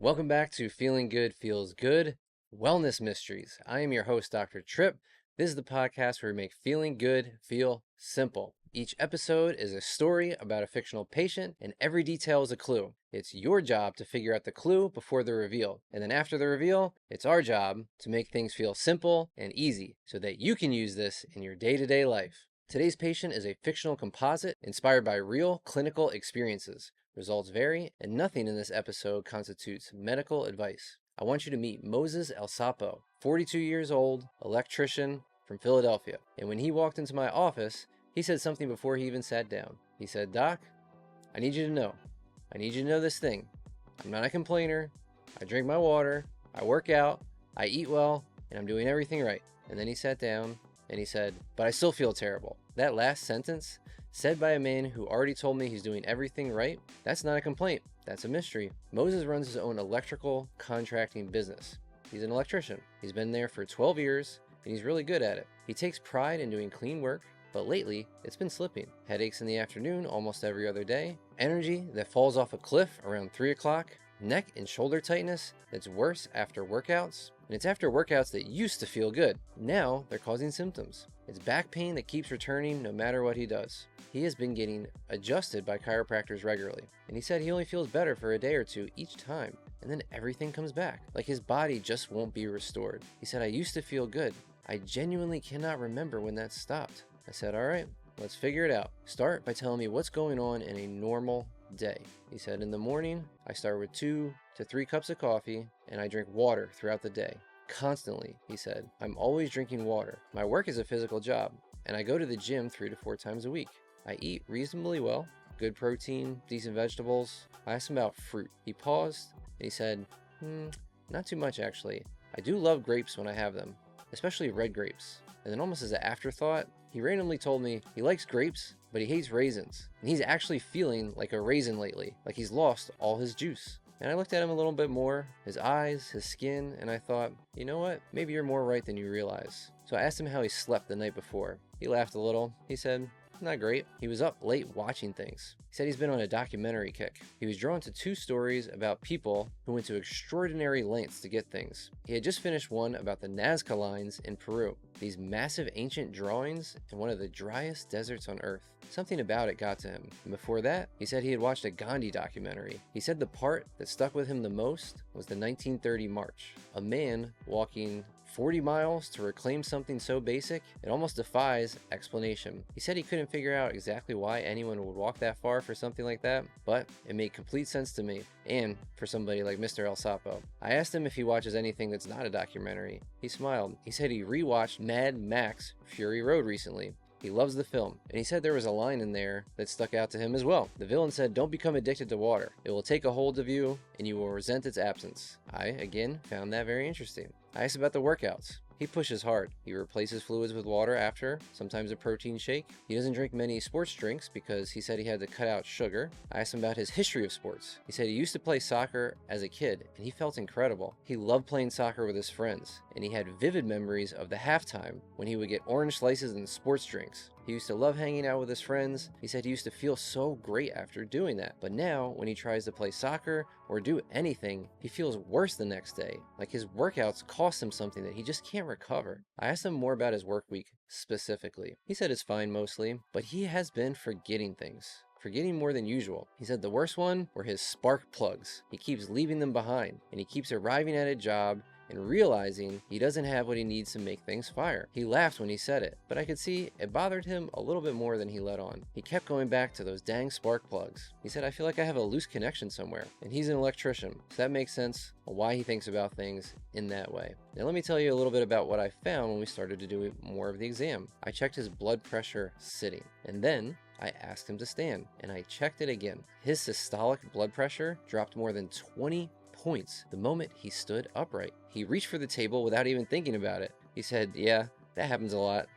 Welcome back to Feeling Good Feels Good Wellness Mysteries. I am your host, Dr. Tripp. This is the podcast where we make feeling good feel simple. Each episode is a story about a fictional patient, and every detail is a clue. It's your job to figure out the clue before the reveal. And then after the reveal, it's our job to make things feel simple and easy so that you can use this in your day-to-day life. Today's patient is a fictional composite inspired by real clinical experiences. Results vary, and nothing in this episode constitutes medical advice. I want you to meet Moses Elsopo, 42 years old, electrician from Philadelphia. And when he walked into my office, he said something before he even sat down. He said, "Doc, I need you to know. I need you to know this thing. I'm not a complainer. I drink my water. I work out. I eat well, and I'm doing everything right." And then he sat down and he said, "But I still feel terrible." That last sentence, said by a man who already told me he's doing everything right, that's not a complaint. That's a mystery. Moses runs his own electrical contracting business. He's an electrician. He's been there for 12 years, and he's really good at it. He takes pride in doing clean work, but lately, it's been slipping. Headaches in the afternoon almost every other day, energy that falls off a cliff around 3 o'clock, neck and shoulder tightness that's worse after workouts, and it's after workouts that used to feel good. Now, they're causing symptoms. It's back pain that keeps returning no matter what he does. He has been getting adjusted by chiropractors regularly, and he said he only feels better for a day or two each time, and then everything comes back. Like his body just won't be restored. He said, "I used to feel good. I genuinely cannot remember when that stopped." I said, "All right, let's figure it out. Start by telling me what's going on in a normal day." He said, "In the morning, I start with 2 to 3 cups of coffee, and I drink water throughout the day. Constantly," he said. "I'm always drinking water. My work is a physical job, and I go to the gym 3 to 4 times a week. I eat reasonably well, good protein, decent vegetables." I asked him about fruit. He paused, and he said, "Not too much, actually. I do love grapes when I have them, especially red grapes." And then almost as an afterthought, he randomly told me he likes grapes, but he hates raisins. And he's actually feeling like a raisin lately, like he's lost all his juice. And I looked at him a little bit more, his eyes, his skin, and I thought, you know what? Maybe you're more right than you realize. So I asked him how he slept the night before. He laughed a little. He said, "Not great." He was up late watching things. He said he's been on a documentary kick. He was drawn to 2 stories about people who went to extraordinary lengths to get things. He had just finished one about the Nazca lines in Peru, these massive ancient drawings in one of the driest deserts on Earth. Something about it got to him. And before that, he said he had watched a Gandhi documentary. He said the part that stuck with him the most was the 1930 march. A man walking 40 miles to reclaim something so basic, it almost defies explanation. He said he couldn't figure out exactly why anyone would walk that far for something like that, but it made complete sense to me, and for somebody like Mr. Elsopo. I asked him if he watches anything that's not a documentary. He smiled. He said he rewatched Mad Max Fury Road recently. He loves the film, and he said there was a line in there that stuck out to him as well. The villain said, "Don't become addicted to water. It will take a hold of you, and you will resent its absence." I, again, found that very interesting. I asked about the workouts. He pushes hard. He replaces fluids with water after, sometimes a protein shake. He doesn't drink many sports drinks because he said he had to cut out sugar. I asked him about his history of sports. He said he used to play soccer as a kid, and he felt incredible. He loved playing soccer with his friends, and he had vivid memories of the halftime when he would get orange slices and sports drinks. He used to love hanging out with his friends. He said he used to feel so great after doing that. But now, when he tries to play soccer or do anything, he feels worse the next day. Like his workouts cost him something that he just can't recover. I asked him more about his work week specifically. He said it's fine mostly, but he has been forgetting things. Forgetting more than usual. He said the worst one were his spark plugs. He keeps leaving them behind, and he keeps arriving at a job and realizing he doesn't have what he needs to make things fire. He laughed when he said it, but I could see it bothered him a little bit more than he let on. He kept going back to those dang spark plugs. He said, "I feel like I have a loose connection somewhere," and he's an electrician, so that makes sense on why he thinks about things in that way. Now let me tell you a little bit about what I found when we started to do more of the exam. I checked his blood pressure sitting, and then I asked him to stand, and I checked it again. His systolic blood pressure dropped more than 20 points the moment he stood upright. He reached for the table without even thinking about it. He said, "Yeah, that happens a lot.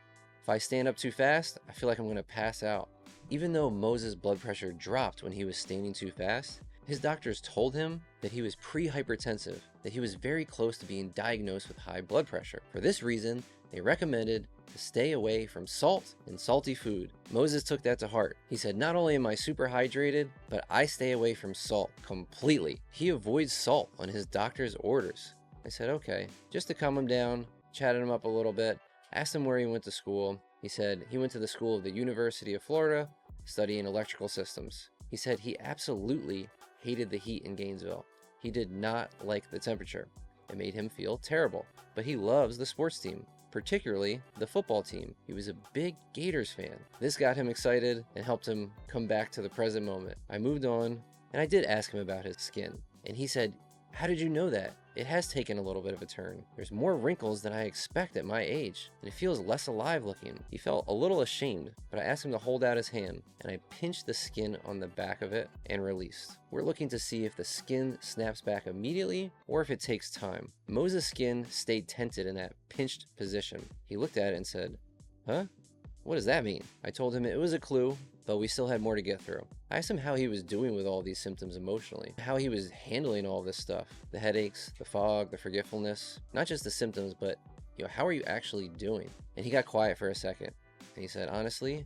If I stand up too fast, I feel like I'm going to pass out." Even though Moses' blood pressure dropped when he was standing too fast, His doctors told him that he was pre-hypertensive, that he was very close to being diagnosed with high blood pressure. For this reason, they recommended to stay away from salt and salty food. Moses took that to heart. He said, not only am I super hydrated, but I stay away from salt completely. He avoids salt on his doctor's orders. I said, okay, just to calm him down, chatted him up a little bit, asked him where he went to school. He said he went to the school of the University of Florida, studying electrical systems. He said he absolutely hated the heat in Gainesville. He did not like the temperature. It made him feel terrible, but he loves the sports team, particularly the football team. He was a big Gators fan. This got him excited and helped him come back to the present moment. I moved on, and I did ask him about his skin, and he said, how did you know that? It has taken a little bit of a turn. There's more wrinkles than I expect at my age, and it feels less alive looking. He felt a little ashamed, but I asked him to hold out his hand, and I pinched the skin on the back of it and released. We're looking to see if the skin snaps back immediately or if it takes time. Moses' skin stayed tented in that pinched position. He looked at it and said, huh? What does that mean? I told him it was a clue, but we still had more to get through. I asked him how he was doing with all these symptoms emotionally, how he was handling all this stuff, the headaches, the fog, the forgetfulness, not just the symptoms, but how are you actually doing? And he got quiet for a second, and he said, honestly,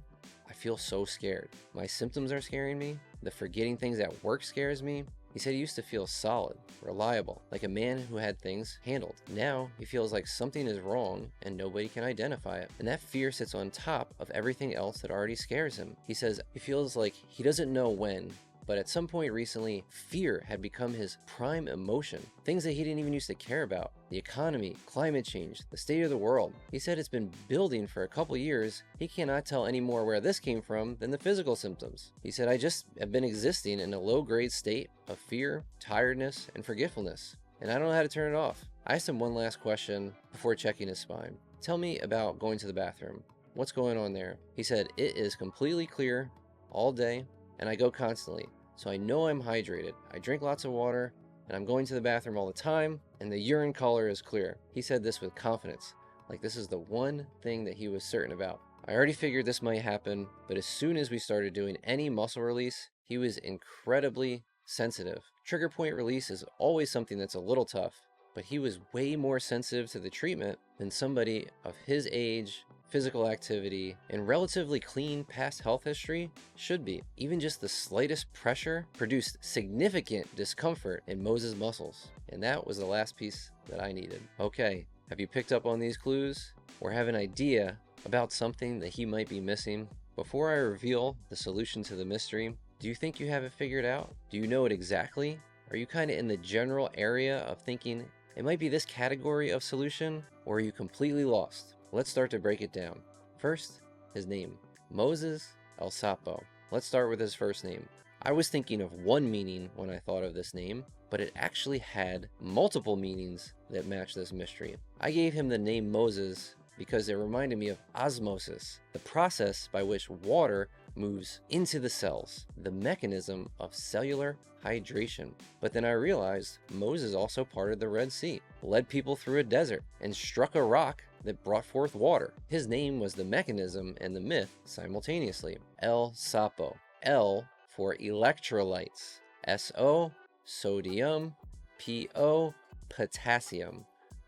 I feel so scared. My symptoms are scaring me. The forgetting things at work scares me. He said he used to feel solid, reliable, like a man who had things handled. Now he feels like something is wrong and nobody can identify it. And that fear sits on top of everything else that already scares him. He says he feels like he doesn't know when, but at some point recently, fear had become his prime emotion. Things that he didn't even used to care about. The economy, climate change, the state of the world. He said it's been building for a couple years. He cannot tell any more where this came from than the physical symptoms. He said, I just have been existing in a low-grade state of fear, tiredness, and forgetfulness, and I don't know how to turn it off. I asked him one last question before checking his spine. Tell me about going to the bathroom. What's going on there? He said, it is completely clear all day, and I go constantly, so I know I'm hydrated. I drink lots of water, and I'm going to the bathroom all the time, and the urine color is clear. He said this with confidence, like this is the one thing that he was certain about. I already figured this might happen, but as soon as we started doing any muscle release, he was incredibly sensitive. Trigger point release is always something that's a little tough, but he was way more sensitive to the treatment than somebody of his age, physical activity, and relatively clean past health history should be. Even just the slightest pressure produced significant discomfort in Moses' muscles. And that was the last piece that I needed. Okay, have you picked up on these clues or have an idea about something that he might be missing? Before I reveal the solution to the mystery, do you think you have it figured out? Do you know it exactly? Are you kind of in the general area of thinking it might be this category of solution, or are you completely lost? Let's start to break it down. First, his name, Moses Elsopo. Let's start with his first name. I was thinking of one meaning when I thought of this name, but it actually had multiple meanings that match this mystery. I gave him the name Moses because it reminded me of osmosis, the process by which water moves into the cells, the mechanism of cellular hydration. But then I realized Moses also parted the Red Sea, led people through a desert, and struck a rock that brought forth water. His name was the mechanism and the myth simultaneously. Elsopo. L for electrolytes. S-O, sodium. P-O, potassium.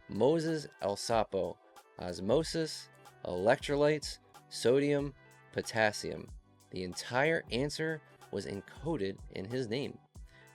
Moses Elsopo. Osmosis, electrolytes, sodium, potassium. The entire answer was encoded in his name.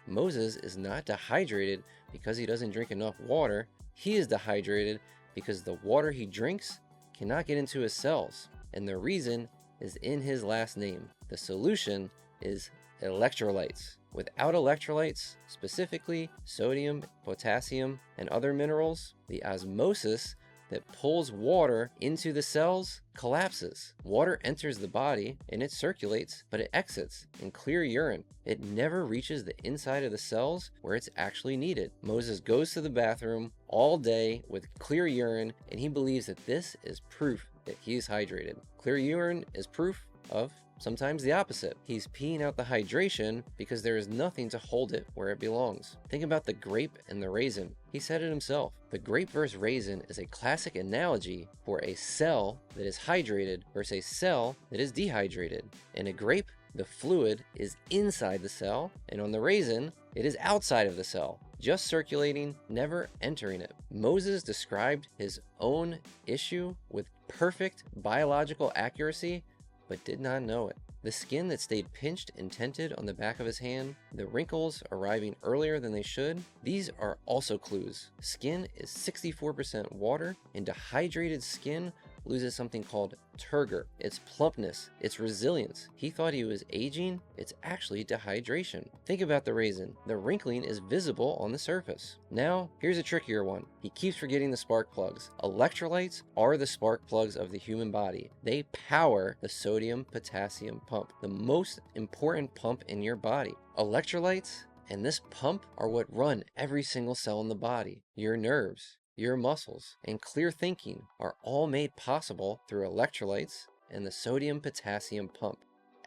Moses is not dehydrated because he doesn't drink enough water. He is dehydrated because the water he drinks cannot get into his cells. And the reason is in his last name. The solution is electrolytes. Without electrolytes, specifically sodium, potassium, and other minerals, the osmosis that pulls water into the cells collapses. Water enters the body and it circulates, but it exits in clear urine. It never reaches the inside of the cells where it's actually needed. Moses goes to the bathroom all day with clear urine, and he believes that this is proof that he is hydrated. Clear urine is proof of sometimes the opposite. He's peeing out the hydration because there is nothing to hold it where it belongs. Think about the grape and the raisin. He said it himself. The grape versus raisin is a classic analogy for a cell that is hydrated versus a cell that is dehydrated. In a grape, the fluid is inside the cell, and on the raisin, it is outside of the cell, just circulating, never entering it. Moses described his own issue with perfect biological accuracy, but did not know it. The skin that stayed pinched and tented on the back of his hand, the wrinkles arriving earlier than they should, these are also clues. Skin is 64% water, and dehydrated skin loses something called turgor, its plumpness, its resilience. He thought he was aging, it's actually dehydration. Think about the raisin. The wrinkling is visible on the surface. Now, here's a trickier one. He keeps forgetting the spark plugs. Electrolytes are the spark plugs of the human body. They power the sodium-potassium pump, the most important pump in your body. Electrolytes and this pump are what run every single cell in the body. Your nerves, your muscles, and clear thinking are all made possible through electrolytes and the sodium-potassium pump.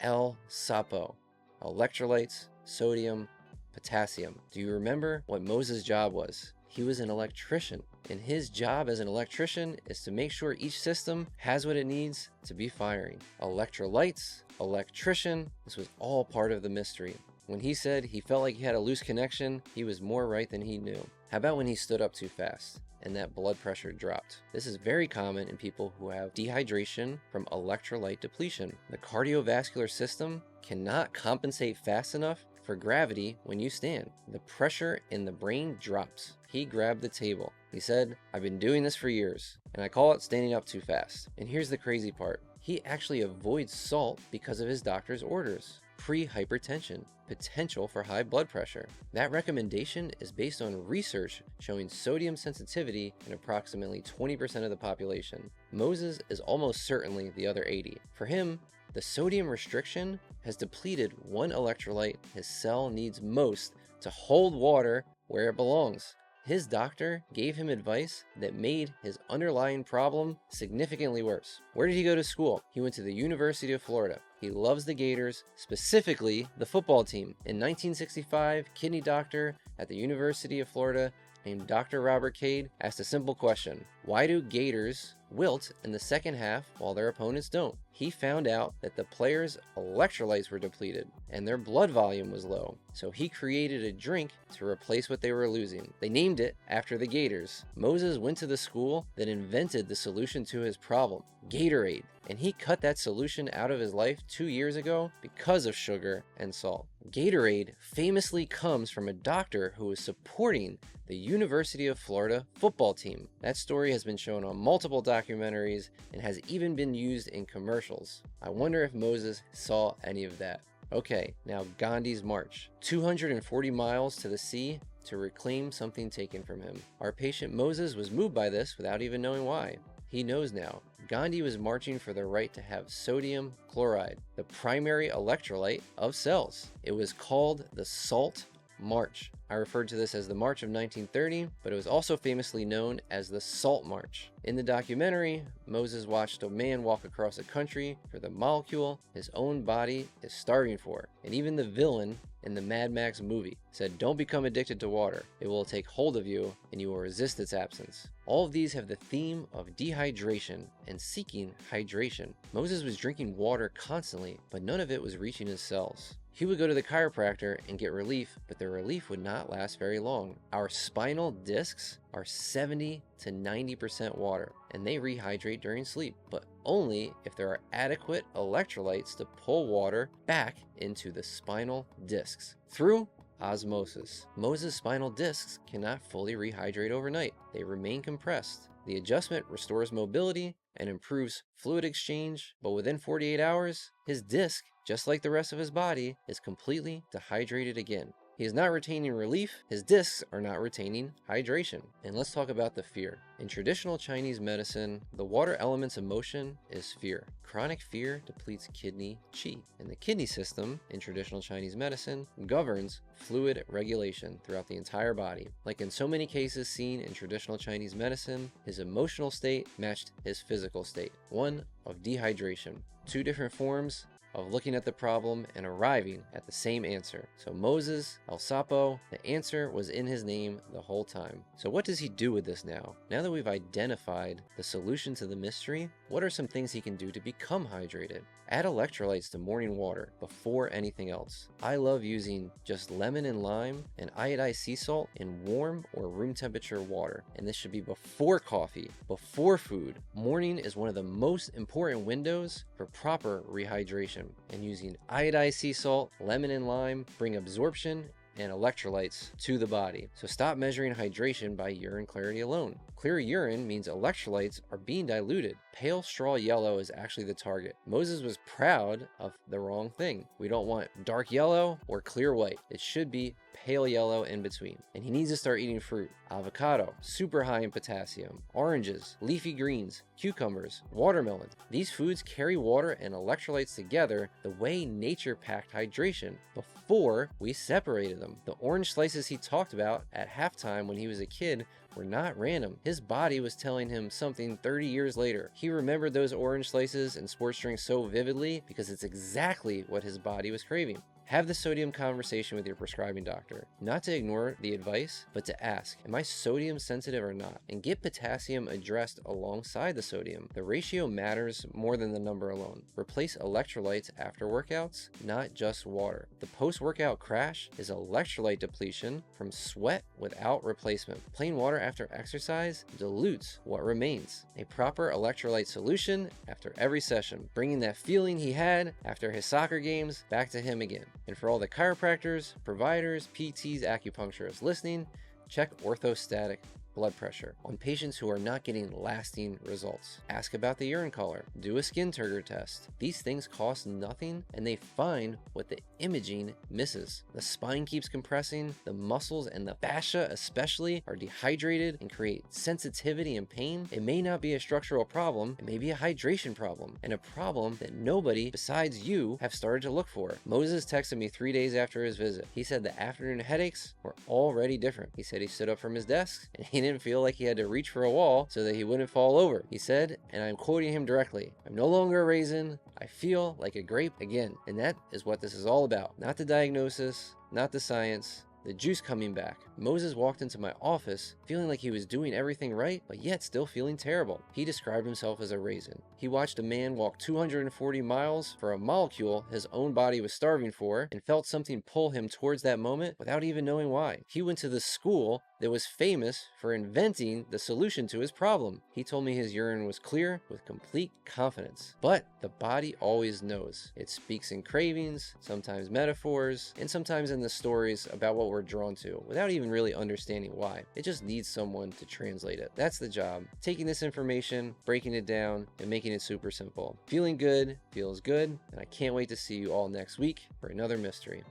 Elsopo. Electrolytes, sodium, potassium. Do you remember what Moses' job was? He was an electrician, and his job as an electrician is to make sure each system has what it needs to be firing. Electrolytes, electrician, this was all part of the mystery. When he said he felt like he had a loose connection, he was more right than he knew. How about when he stood up too fast and that blood pressure dropped? This is very common in people who have dehydration from electrolyte depletion. The cardiovascular system cannot compensate fast enough for gravity when you stand. The pressure in the brain drops. He grabbed the table. He said, "I've been doing this for years, and I call it standing up too fast." And here's the crazy part. He actually avoids salt because of his doctor's orders. Pre-hypertension, potential for high blood pressure. That recommendation is based on research showing sodium sensitivity in approximately 20% of the population. Moses is almost certainly the other 80. For him, the sodium restriction has depleted one electrolyte his cell needs most to hold water where it belongs. His doctor gave him advice that made his underlying problem significantly worse. Where did he go to school? He went to the University of Florida. He loves the Gators, specifically the football team. In 1965, kidney doctor at the University of Florida named Dr. Robert Cade asked a simple question. Why do Gators wilt in the second half while their opponents don't? He found out that the players' electrolytes were depleted and their blood volume was low. So he created a drink to replace what they were losing. They named it after the Gators. Moses went to the school that invented the solution to his problem, Gatorade. And he cut that solution out of his life 2 years ago because of sugar and salt. Gatorade famously comes from a doctor who was supporting the University of Florida football team. That story has been shown on multiple documentaries and has even been used in commercials. I wonder if Moses saw any of that. Okay, now Gandhi's march. 240 miles to the sea to reclaim something taken from him. Our patient Moses was moved by this without even knowing why. He knows now. Gandhi was marching for the right to have sodium chloride, the primary electrolyte of cells. It was called the Salt March. I referred to this as the March of 1930, but it was also famously known as the Salt March. In the documentary, Moses watched a man walk across a country for the molecule his own body is starving for. And even the villain in the Mad Max movie said, "Don't become addicted to water. It will take hold of you and you will resist its absence." All of these have the theme of dehydration and seeking hydration. Moses was drinking water constantly, but none of it was reaching his cells. He would go to the chiropractor and get relief, but the relief would not last very long. Our spinal discs are 70 to 90% water, and they rehydrate during sleep, but only if there are adequate electrolytes to pull water back into the spinal discs through osmosis. Moses' spinal discs cannot fully rehydrate overnight. They remain compressed. The adjustment restores mobility and improves fluid exchange, but within 48 hours, his disc, just like the rest of his body, is completely dehydrated again. He is not retaining relief, his discs are not retaining hydration. And let's talk about the fear. In traditional Chinese medicine, the water element's emotion is fear. Chronic fear depletes kidney qi, and the kidney system in traditional Chinese medicine governs fluid regulation throughout the entire body. Like in so many cases seen in traditional Chinese medicine, his emotional state matched his physical state, one of dehydration. Two different forms, of looking at the problem and arriving at the same answer. So Moses, Elsopo, the answer was in his name the whole time. So what does he do with this now? Now that we've identified the solution to the mystery, what are some things he can do to become hydrated? Add electrolytes to morning water before anything else. I love using just lemon and lime and iodized sea salt in warm or room temperature water. And this should be before coffee, before food. Morning is one of the most important windows for proper rehydration. And using iodized sea salt, lemon and lime bring absorption and electrolytes to the body. So stop measuring hydration by urine clarity alone. Clear urine means electrolytes are being diluted. Pale straw yellow is actually the target. Moses was proud of the wrong thing. We don't want dark yellow or clear white. It should be pale yellow in between. And he needs to start eating fruit. Avocado, super high in potassium. Oranges, leafy greens, cucumbers, watermelon. These foods carry water and electrolytes together the way nature packed hydration before we separated them. The orange slices he talked about at halftime when he was a kid were not random. His body was telling him something 30 years later. He remembered those orange slices and sports drinks so vividly because it's exactly what his body was craving. Have the sodium conversation with your prescribing doctor. Not to ignore the advice, but to ask, am I sodium sensitive or not? And get potassium addressed alongside the sodium. The ratio matters more than the number alone. Replace electrolytes after workouts, not just water. The post-workout crash is electrolyte depletion from sweat without replacement. Plain water after exercise dilutes what remains. A proper electrolyte solution after every session, bringing that feeling he had after his soccer games back to him again. And for all the chiropractors, providers, PTs, acupuncturists listening, check orthostatic blood pressure on patients who are not getting lasting results. Ask about the urine color. Do a skin turgor test. These things cost nothing and they find what the imaging misses. The spine keeps compressing, the muscles and the fascia especially are dehydrated and create sensitivity and pain. It may not be a structural problem, it may be a hydration problem, and a problem that nobody besides you have started to look for. Moses texted me 3 days after his visit. He said the afternoon headaches were already different. He said he stood up from his desk and he didn't feel like he had to reach for a wall so that he wouldn't fall over. He said, and I'm quoting him directly, "I'm no longer a raisin. I feel like a grape again." And that is what this is all about. Not the diagnosis, not the science, the juice coming back. Moses walked into my office feeling like he was doing everything right, but yet still feeling terrible. He described himself as a raisin. He watched a man walk 240 miles for a molecule his own body was starving for and felt something pull him towards that moment without even knowing why. He went to the school that was famous for inventing the solution to his problem. He told me his urine was clear with complete confidence. But the body always knows. It speaks in cravings, sometimes metaphors, and sometimes in the stories about what we're drawn to without even really understanding why. It just needs someone to translate it. That's the job. Taking this information, breaking it down, and making it super simple. Feeling good feels good, and I can't wait to see you all next week for another mystery.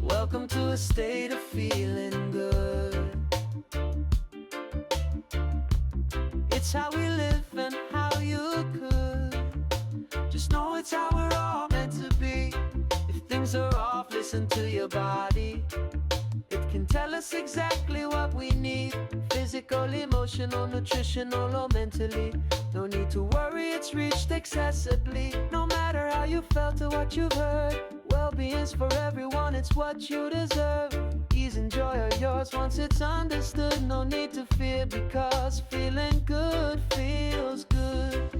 Welcome to a state of feeling good. It's how we live and how you could. Just know it's how we're all meant to be. If things are off, listen to your body. It can tell us exactly what we need. Physical, emotional, nutritional, or mentally. No need to worry, it's reached accessibly. No matter how you felt or what you've heard, well-being's for everyone, it's what you deserve. Ease and joy are yours once it's understood. No need to fear because feeling good feels good.